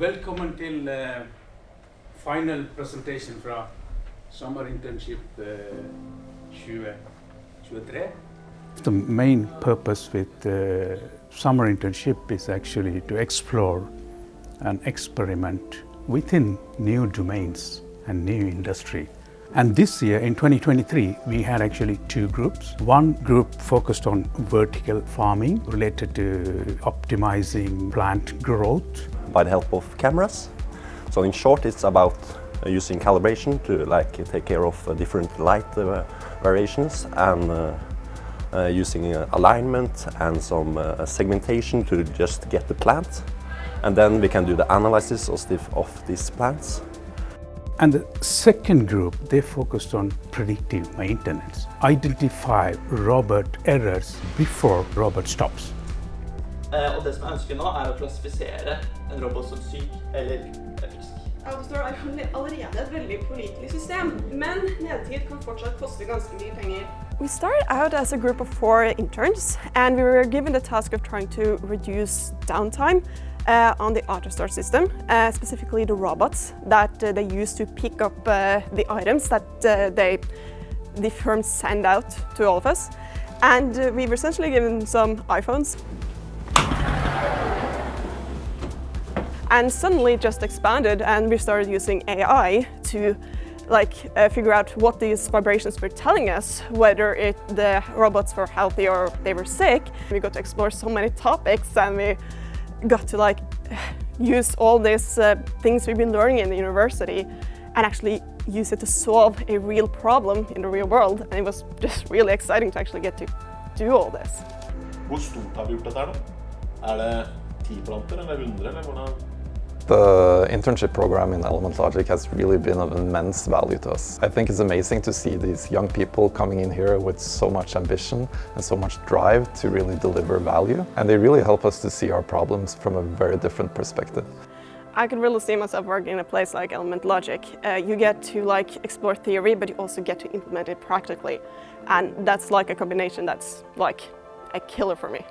Velkommen til final presentation fra Summer Internship 2023. The main purpose with summer internship is actually to explore and experiment within new domains and new industry. And this year, in 2023, we had actually two groups. One group focused on vertical farming related to optimizing plant growth by the help of cameras. So in short, it's about using calibration to take care of different light variations and using alignment and some segmentation to just get the plant. And then we can do the analysis of these plants. And the second group, they focused on predictive maintenance. Identify robot errors before robot stops. Og det som jeg ønsker nå å klassifisere en robot som syk eller frisk. AutoStore allerede et veldig pålitelig system, men nedtid kan fortsatt koste ganske mye penger. We started out as a group of 4 interns, and we were given the task of trying to reduce downtime on the AutoStore system, specifically the robots that they use to pick up the items that the firms send out to all of us. And we were essentially given some iPhones. And suddenly it just expanded, and we started using AI to figure out what these vibrations were telling us, whether the robots were healthy or they were sick. We got to explore so many topics, and we got to use all these things we've been learning in the university and actually use it to solve a real problem in the real world. And it was just really exciting to actually get to do all this. Hvor stort har vi gjort dette da? Det 10 planter eller 100 eller hvordan? The internship program in Element Logic has really been of immense value to us. I think it's amazing to see these young people coming in here with so much ambition and so much drive to really deliver value. And they really help us to see our problems from a very different perspective. I could really see myself working in a place like Element Logic. You get to explore theory, but you also get to implement it practically. And that's a combination that's a killer for me.